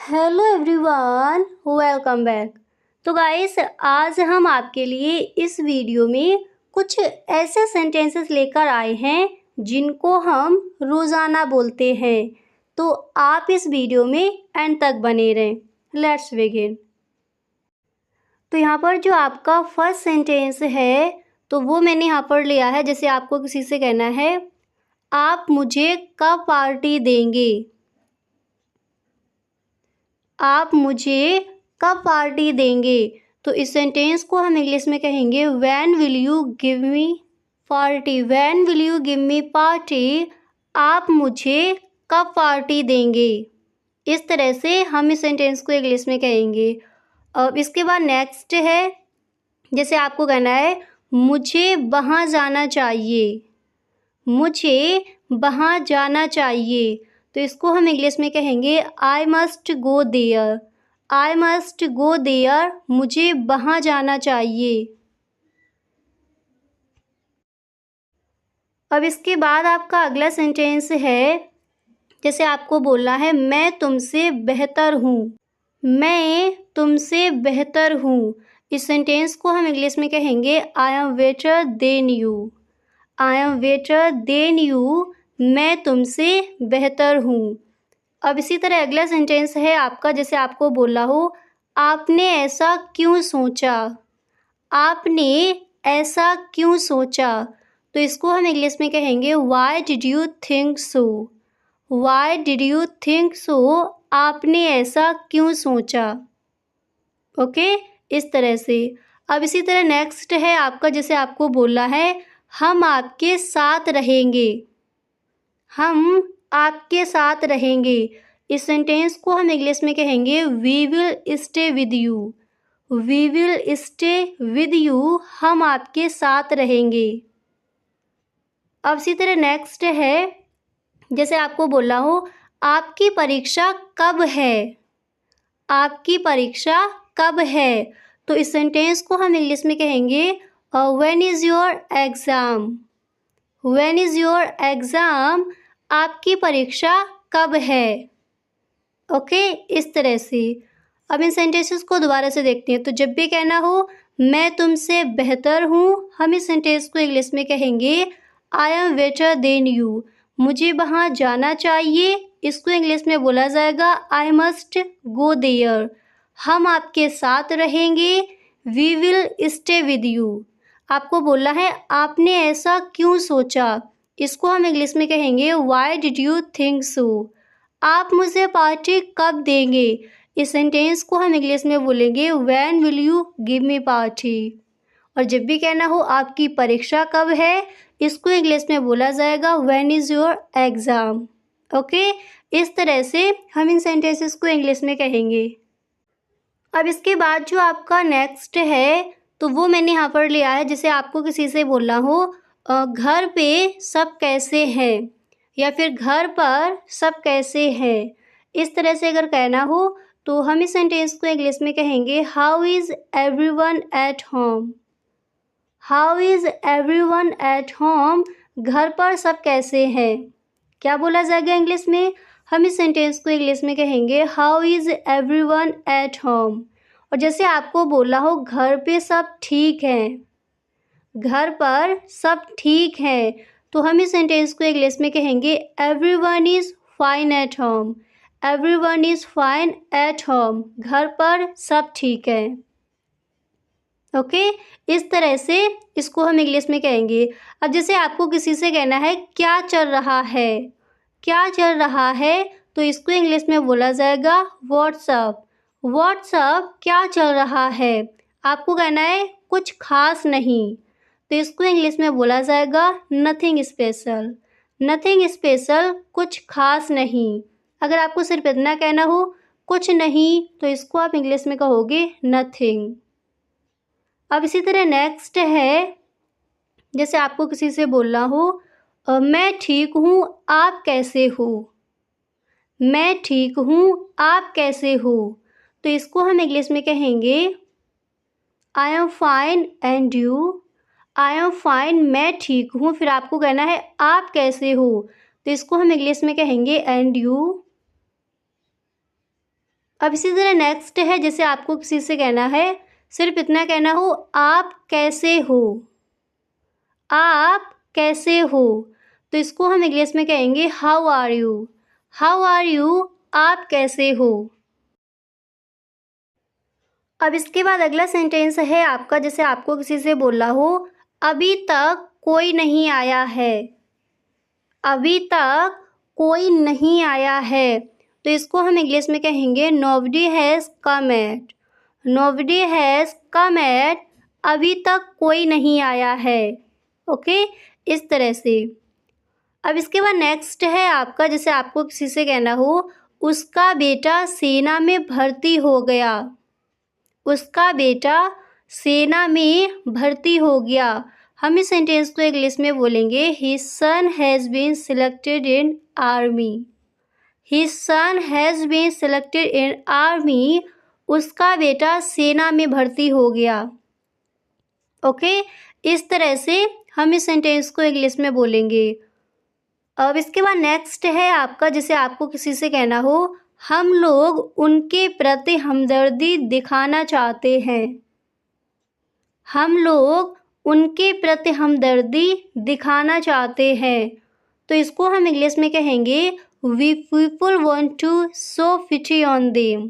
Hello everyone, welcome back. तो guys, आज हम आपके लिए इस वीडियो में कुछ ऐसे सेंटेंसेस लेकर आए हैं जिनको हम रोज़ाना बोलते हैं। तो आप इस वीडियो में एंड तक बने रहें। Let's begin. तो यहाँ पर जो आपका फर्स्ट सेंटेंस है तो वो मैंने यहाँ पर लिया है। जैसे आपको किसी से कहना है, आप मुझे कब पार्टी देंगे। आप मुझे कब पार्टी देंगे। तो इस सेंटेंस को हम इंग्लिश में कहेंगे when will you give me party. When will you give me party. आप मुझे कब पार्टी देंगे। इस तरह से हम इस सेंटेंस को इंग्लिश में कहेंगे। अब इसके बाद नेक्स्ट है, जैसे आपको कहना है मुझे वहाँ जाना चाहिए। मुझे वहाँ जाना चाहिए। तो इसको हम इंग्लिश में कहेंगे I must go there. I must go there. मुझे वहाँ जाना चाहिए। अब इसके बाद आपका अगला सेंटेंस है, जैसे आपको बोलना है मैं तुमसे बेहतर हूँ। मैं तुमसे बेहतर हूँ। इस सेंटेंस को हम इंग्लिश में कहेंगे I am better than you. I am better than you. मैं तुमसे बेहतर हूँ। अब इसी तरह अगला सेंटेंस है आपका, जैसे आपको बोला हो आपने ऐसा क्यों सोचा। आपने ऐसा क्यों सोचा। तो इसको हम इंग्लिश में कहेंगे why did you think so. Why did you think so. आपने ऐसा क्यों सोचा। ओके, इस तरह से। अब इसी तरह नेक्स्ट है आपका, जैसे आपको बोला है हम आपके साथ रहेंगे। हम आपके साथ रहेंगे। इस सेंटेंस को हम इंग्लिश में कहेंगे we will stay with you. We will stay with you. हम आपके साथ रहेंगे। अब इसी तरह नेक्स्ट है, जैसे आपको बोला हो आपकी परीक्षा कब है। आपकी परीक्षा कब है। तो इस सेंटेंस को हम इंग्लिश में कहेंगे when is your exam. When is your exam. आपकी परीक्षा कब है। ओके, इस तरह से। अब इन सेंटेंसेस को दोबारा से देखते हैं। तो जब भी कहना हो मैं तुमसे बेहतर हूँ, हम इस सेंटेंस को इंग्लिश में कहेंगे I am better than you. मुझे वहाँ जाना चाहिए। इसको इंग्लिश में बोला जाएगा आई मस्ट गो देयर। हम आपके साथ रहेंगे। We will stay with you. आपको बोलना है आपने ऐसा क्यों सोचा। इसको हम इंग्लिश में कहेंगे why did you think so. आप मुझे पार्टी कब देंगे। इस सेंटेंस को हम इंग्लिश में बोलेंगे when will you give me party. और जब भी कहना हो आपकी परीक्षा कब है, इसको इंग्लिश में बोला जाएगा when is your exam. Okay, इस तरह से हम इन सेंटेंसेस को इंग्लिश में कहेंगे। अब इसके बाद जो आपका नेक्स्ट है तो वो मैंने यहाँ पर लिया है, जैसे आपको किसी से बोलना हो घर पे सब कैसे हैं, या फिर घर पर सब कैसे हैं। इस तरह से अगर कहना हो तो हम इस सेंटेंस को इंग्लिश में कहेंगे how is everyone at home. How is everyone at home. घर पर सब कैसे हैं। क्या बोला जाएगा इंग्लिश में। हम इस सेंटेंस को इंग्लिश में कहेंगे how is everyone at home. और जैसे आपको बोला हो घर पे सब ठीक हैं। घर पर सब ठीक है। तो हम इस सेंटेंस को इंग्लिश में कहेंगे everyone is fine at home. Everyone is fine at home. घर पर सब ठीक है। ओके, इस तरह से इसको हम इंग्लिश में कहेंगे। अब जैसे आपको किसी से कहना है क्या चल रहा है। क्या चल रहा है। तो इसको इंग्लिश में बोला जाएगा व्हाट्सअप। व्हाट्सअप क्या चल रहा है। आपको कहना है कुछ खास नहीं। तो इसको इंग्लिश में बोला जाएगा नथिंग स्पेशल। नथिंग स्पेशल, कुछ खास नहीं। अगर आपको सिर्फ इतना कहना हो कुछ नहीं, तो इसको आप इंग्लिश में कहोगे नथिंग। अब इसी तरह नेक्स्ट है, जैसे आपको किसी से बोलना हो मैं ठीक हूँ आप कैसे हो। मैं ठीक हूँ आप कैसे हो। तो इसको हम इंग्लिश में कहेंगे I am fine and you. I am fine, मैं ठीक हूँ। फिर आपको कहना है आप कैसे हो। तो इसको हम इंग्लिश में कहेंगे एंड यू। अब इसी तरह नेक्स्ट है, जैसे आपको किसी से कहना है, सिर्फ इतना कहना हो, आप कैसे हो, आप कैसे हो, तो इसको हम इंग्लिश में कहेंगे how are you, how are you, आप कैसे हो। अब इसके बाद अगला सेंटेंस है आपका, जैसे आपको किसी से बोलना हो, अभी तक कोई नहीं आया है, अभी तक कोई नहीं आया है, तो इसको हम इंग्लिश में कहेंगे nobody has come yet, nobody has come yet, अभी तक कोई नहीं आया है। ओके, इस तरह से। अब इसके बाद नेक्स्ट है आपका, जैसे आपको किसी से कहना हो, उसका बेटा सेना में भर्ती हो गया, उसका बेटा सेना में भर्ती हो गया, हम इस सेंटेंस को इंग्लिश में बोलेंगे his son has been selected in army, his son has been selected in army, उसका बेटा सेना में भर्ती हो गया। ओके, इस तरह से हम इस सेंटेंस को इंग्लिश में बोलेंगे। अब इसके बाद नेक्स्ट है आपका, जैसे आपको किसी से कहना हो, हम लोग उनके प्रति हमदर्दी दिखाना चाहते हैं, हम लोग उनके प्रति हमदर्दी दिखाना चाहते हैं, तो इसको हम इंग्लिश में कहेंगे we people want to show pity on them,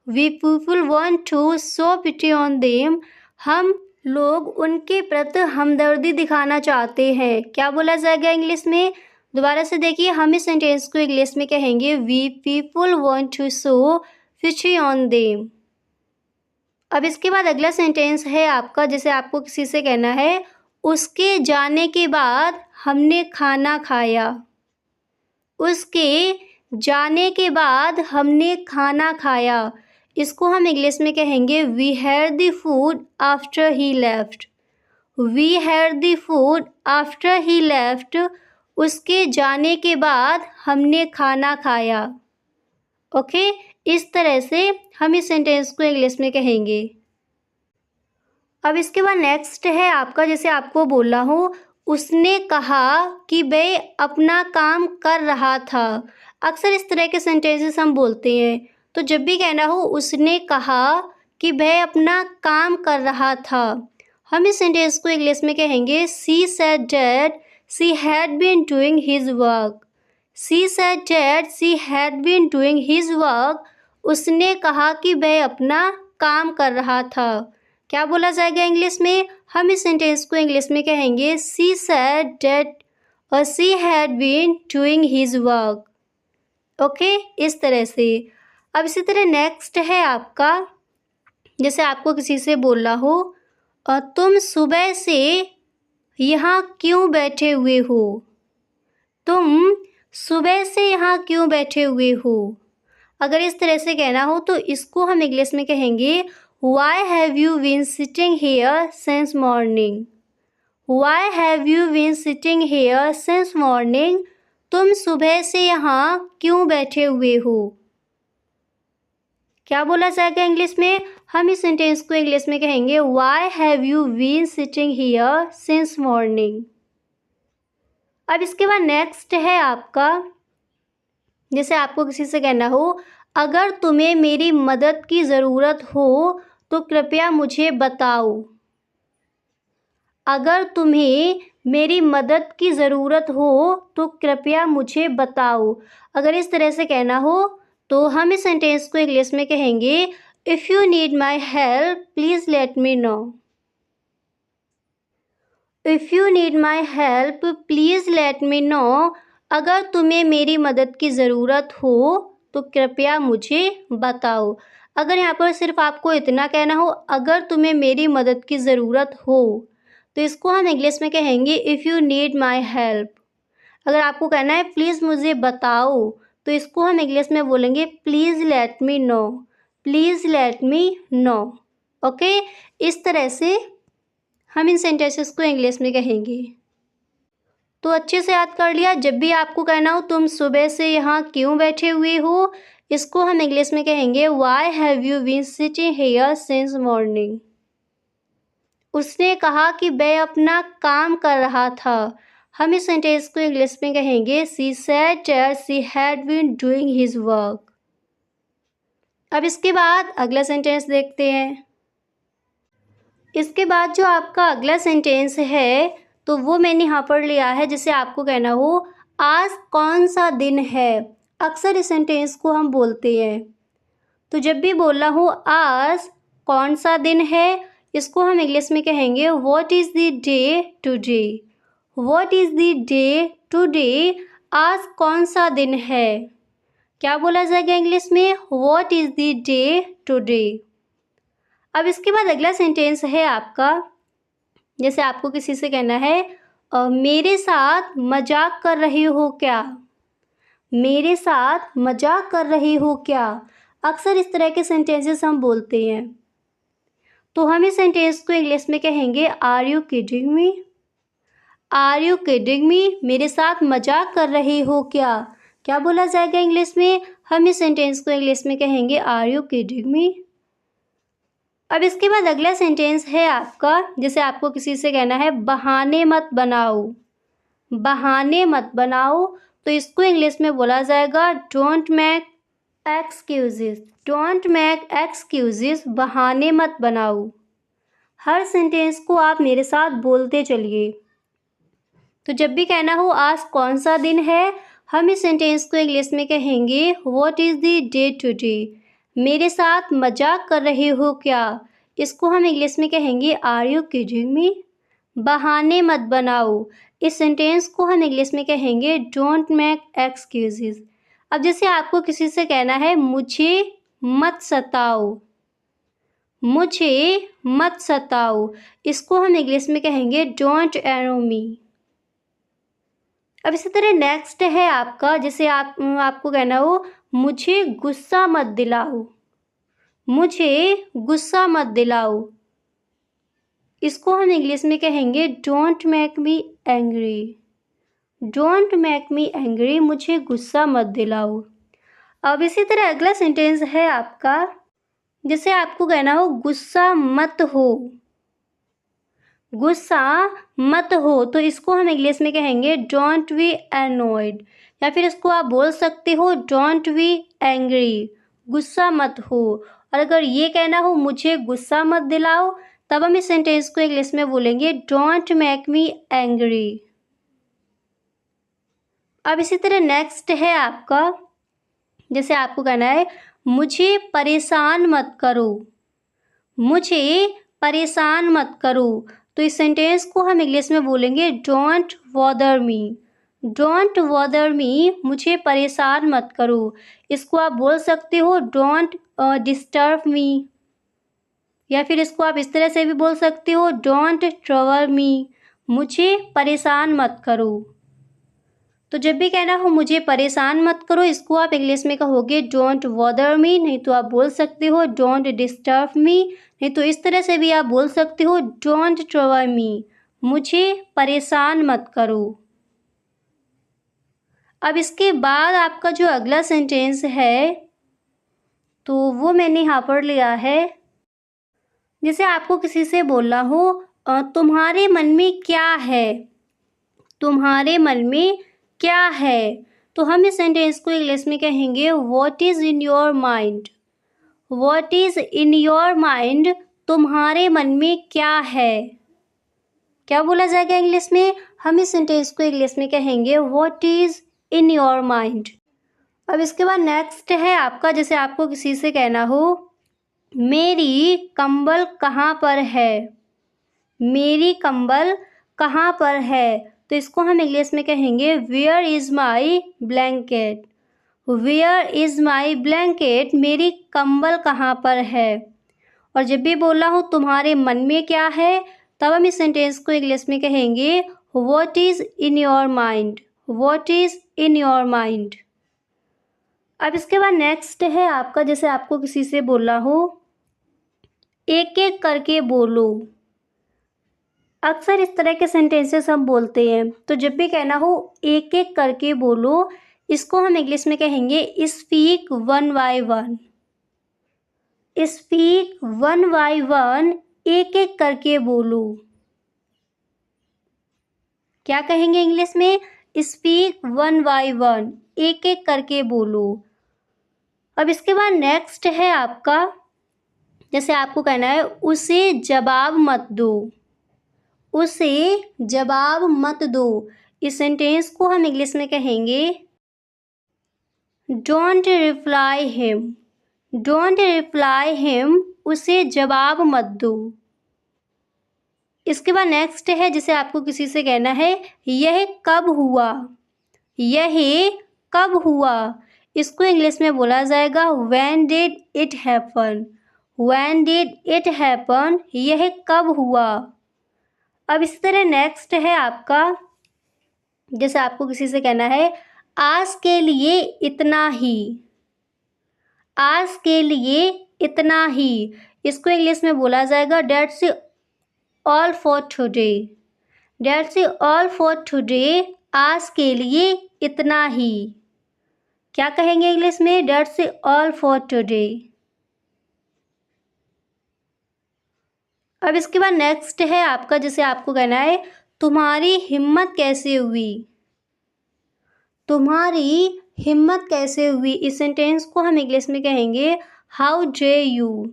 we people want to show pity on them, हम लोग उनके प्रति हमदर्दी दिखाना चाहते हैं। क्या बोला जाएगा इंग्लिश में? दोबारा से देखिए, हम इस सेंटेंस को इंग्लिश में कहेंगे we people want to show pity on them. अब इसके बाद अगला सेंटेंस है आपका, जैसे आपको किसी से कहना है, उसके जाने के बाद हमने खाना खाया, उसके जाने के बाद हमने खाना खाया, इसको हम इंग्लिश में कहेंगे we had the food after he left, we had the food after he left, उसके जाने के बाद हमने खाना खाया। ओके, इस तरह से हम इस सेंटेंस को इंग्लिश में कहेंगे। अब इसके बाद नेक्स्ट है आपका, जैसे आपको बोलना हो, उसने कहा कि वह अपना काम कर रहा था। अक्सर इस तरह के सेंटेंसेस हम बोलते हैं, तो जब भी कहना हो उसने कहा कि वह अपना काम कर रहा था, हम इस सेंटेंस को इंग्लिश में कहेंगे she said that she had been doing his work, she said that she had been doing his work, उसने कहा कि वह अपना काम कर रहा था। क्या बोला जाएगा इंग्लिश में? हम इस सेंटेंस को इंग्लिश में कहेंगे शी सेड दैट और she had been doing his work. Okay, इस तरह से। अब इसी तरह नेक्स्ट है आपका, जैसे आपको किसी से बोलना हो, और तुम सुबह से यहाँ क्यों बैठे हुए हो, तुम सुबह से यहाँ क्यों बैठे हुए हो, अगर इस तरह से कहना हो तो इसको हम इंग्लिश में कहेंगे Why have you been sitting here since morning? Why have you been sitting here since morning? तुम सुबह से यहाँ क्यों बैठे हुए हो। क्या बोला जाएगा इंग्लिश में? हम इस सेंटेंस को इंग्लिश में कहेंगे Why have you been sitting here since morning? अब इसके बाद नेक्स्ट है आपका, जैसे आपको किसी से कहना हो, अगर तुम्हें मेरी मदद की ज़रूरत हो तो कृपया मुझे बताओ, अगर तुम्हें मेरी मदद की ज़रूरत हो तो कृपया मुझे बताओ, अगर इस तरह से कहना हो तो हम इस सेंटेंस को इंग्लिश में कहेंगे if you need my help please let me know, if you need my help please let me know, अगर तुम्हें मेरी मदद की ज़रूरत हो तो कृपया मुझे बताओ। अगर यहाँ पर सिर्फ आपको इतना कहना हो, अगर तुम्हें मेरी मदद की ज़रूरत हो, तो इसको हम इंग्लिश में कहेंगे if you need my help. अगर आपको कहना है प्लीज़ मुझे बताओ, तो इसको हम इंग्लिश में बोलेंगे please let me know, please let me know. Okay, इस तरह से हम इन सेंटेंसेस को इंग्लिश में कहेंगे। तो अच्छे से याद कर लिया, जब भी आपको कहना हो तुम सुबह से यहाँ क्यों बैठे हुए हो, इसको हम इंग्लिश में कहेंगे why have you been sitting here since morning. उसने कहा कि वह अपना काम कर रहा था, हम इस सेंटेंस को इंग्लिश में कहेंगे she said that she had been doing his work. अब इसके बाद अगला सेंटेंस देखते हैं। इसके बाद जो आपका अगला सेंटेंस है तो वो मैंने यहाँ पर लिया है, जिसे आपको कहना हो आज कौन सा दिन है। अक्सर इस सेंटेंस को हम बोलते हैं, तो जब भी बोलना हो आज कौन सा दिन है, इसको हम इंग्लिश में कहेंगे what is the day today. What is the day today, आज कौन सा दिन है। क्या बोला जाएगा इंग्लिश में, what is the day today. अब इसके बाद अगला सेंटेंस है आपका, जैसे आपको किसी से कहना है मेरे साथ मजाक कर रही हो क्या। मेरे साथ मजाक कर रही हो क्या। अक्सर इस तरह के सेंटेंसेस हम बोलते हैं, तो हम इस सेंटेंस को इंग्लिश में कहेंगे are you kidding me. Are you kidding me, मेरे साथ मजाक कर रही हो क्या। क्या बोला जाएगा इंग्लिश में, हम इस सेंटेंस को इंग्लिश में कहेंगे आर यू किडिंग मी। अब इसके बाद अगला सेंटेंस है आपका, जैसे आपको किसी से कहना है बहाने मत बनाओ। बहाने मत बनाओ, तो इसको इंग्लिश में बोला जाएगा don't make excuses. Don't make excuses, बहाने मत बनाओ। हर सेंटेंस को आप मेरे साथ बोलते चलिए। तो जब भी कहना हो आज कौन सा दिन है, हम इस सेंटेंस को इंग्लिश में कहेंगे what is the day today. मेरे साथ मजाक कर रहे हो क्या, इसको हम इंग्लिश में कहेंगे आर यू किडिंग मी। बहाने मत बनाओ, इस सेंटेंस को हम इंग्लिश में कहेंगे डोंट मेक एक्सक्यूजेस। अब जैसे आपको किसी से कहना है मुझे मत सताओ। मुझे मत सताओ, इसको हम इंग्लिश में कहेंगे डोंट एरो मी। अब इसी तरह नेक्स्ट है आपका, जैसे आपको कहना हो मुझे गुस्सा मत दिलाओ। मुझे गुस्सा मत दिलाओ, इसको हम इंग्लिश में कहेंगे don't make me angry. Don't make me angry, मुझे गुस्सा मत दिलाओ। अब इसी तरह अगला सेंटेंस है आपका, जैसे आपको कहना हो गुस्सा मत हो। गुस्सा मत हो, तो इसको हम इंग्लिश में कहेंगे डोंट बी एनॉयड, या फिर इसको आप बोल सकते हो डोंट बी एंग्री, गुस्सा मत हो। और अगर ये कहना हो मुझे गुस्सा मत दिलाओ, तब हम इस सेंटेंस को इंग्लिश में बोलेंगे डोंट मेक मी एंग्री। अब इसी तरह नेक्स्ट है आपका, जैसे आपको कहना है मुझे परेशान मत करो। मुझे परेशान मत करो, तो इस सेंटेंस को हम इंग्लिश में बोलेंगे don't bother me. Don't bother me, मुझे परेशान मत करो, इसको आप बोल सकते हो डोंट डिस्टर्ब मी, या फिर इसको आप इस तरह से भी बोल सकते हो डोंट ट्रबल मी, मुझे परेशान मत करो। तो जब भी कहना हो मुझे परेशान मत करो, इसको आप इंग्लिश में कहोगे डोंट बॉदर मी, नहीं तो आप बोल सकते हो डोंट डिस्टर्ब मी, नहीं तो इस तरह से भी आप बोल सकते हो डोंट ट्रबल मी, मुझे परेशान मत करो। अब इसके बाद आपका जो अगला सेंटेंस है तो वो मैंने यहाँ पर लिया है, जैसे आपको किसी से बोलना हो तुम्हारे मन में क्या है। तुम्हारे मन में क्या है, तो हम इस सेंटेंस को इंग्लिश में कहेंगे what is in your mind. What is in your mind, तुम्हारे मन में क्या है। क्या बोला जाएगा इंग्लिश में, हम इस सेंटेंस को इंग्लिश में कहेंगे what is in your mind. अब इसके बाद नेक्स्ट है आपका, जैसे आपको किसी से कहना हो मेरी कंबल कहाँ पर है। मेरी कंबल कहाँ पर है, तो इसको हम इंग्लिश में कहेंगे where is my blanket. Where is my blanket, मेरी कंबल कहाँ पर है। और जब भी बोला हो तुम्हारे मन में क्या है, तब हम इस सेंटेंस को इंग्लिश में कहेंगे what is in your mind. What is in your mind. अब इसके बाद नेक्स्ट है आपका, जैसे आपको किसी से बोलना हो एक एक करके बोलो। अक्सर इस तरह के सेंटेंसेस हम बोलते हैं, तो जब भी कहना हो एक एक करके बोलो, इसको हम इंग्लिश में कहेंगे speak one by one. Speak one by one, एक एक करके बोलो। क्या कहेंगे इंग्लिश में, स्पीक वन बाय वन, एक एक करके बोलो। अब इसके बाद नेक्स्ट है आपका, जैसे आपको कहना है उसे जवाब मत दो, उसे जवाब मत दो। इस सेंटेंस को हम इंग्लिश में कहेंगे don't reply him, don't reply him, उसे जवाब मत दो। इसके बाद नेक्स्ट है, जिसे आपको किसी से कहना है यह कब हुआ, यह कब हुआ। इसको इंग्लिश में बोला जाएगा when did it happen, when did it happen, यह कब हुआ। अब इसी तरह नेक्स्ट है आपका, जैसे आपको किसी से कहना है आज के लिए इतना ही, आज के लिए इतना ही। इसको इंग्लिश में बोला जाएगा that's all for today, that's all for today, आज के लिए इतना ही। क्या कहेंगे इंग्लिश में? That's all for today. अब इसके बाद नेक्स्ट है आपका, जिसे आपको कहना है तुम्हारी हिम्मत कैसे हुई, तुम्हारी हिम्मत कैसे हुई। इस सेंटेंस को हम इंग्लिश में कहेंगे how day you,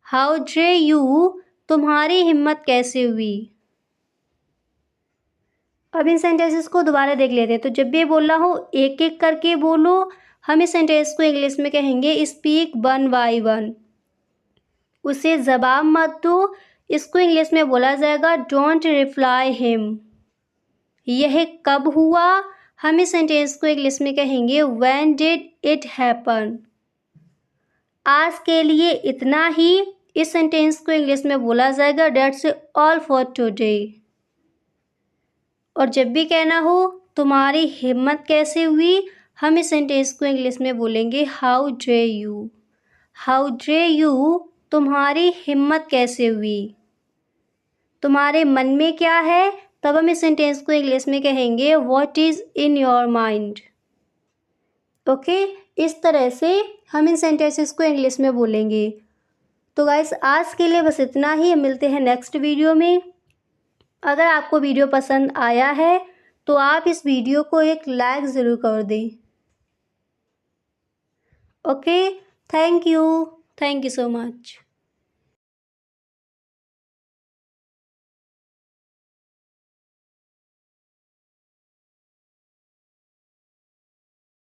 how day you, तुम्हारी हिम्मत कैसे हुई। अब इन सेंटेंसेस को दोबारा देख लेते हैं। तो जब भी बोलना हो एक एक करके बोलो। हम इस सेंटेंस को इंग्लिश में कहेंगे स्पीक वन बाय वन, उसे जवाब मत दो। इसको इंग्लिश में बोला जाएगा डोंट रिप्लाई हिम। यह कब हुआ? हम इस सेंटेंस को इंग्लिश में कहेंगे व्हेन डिड इट हैपन। आज के लिए इतना ही। इस सेंटेंस को इंग्लिश में बोला जाएगा दैट्स ऑल फॉर टुडे। और जब भी कहना हो तुम्हारी हिम्मत कैसे हुई, हम इस सेंटेंस को इंग्लिश में बोलेंगे how day you, how day you, तुम्हारी हिम्मत कैसे हुई। तुम्हारे मन में क्या है, तब हम इस सेंटेंस को इंग्लिश में कहेंगे what is in your mind. Okay, इस तरह से हम इन सेंटेंसेस को इंग्लिश में बोलेंगे। तो गाइस आज के लिए बस इतना ही। मिलते हैं नेक्स्ट वीडियो में। अगर आपको वीडियो पसंद आया है तो आप इस वीडियो को एक लाइक ज़रूर कर दें। Okay, thank you so much.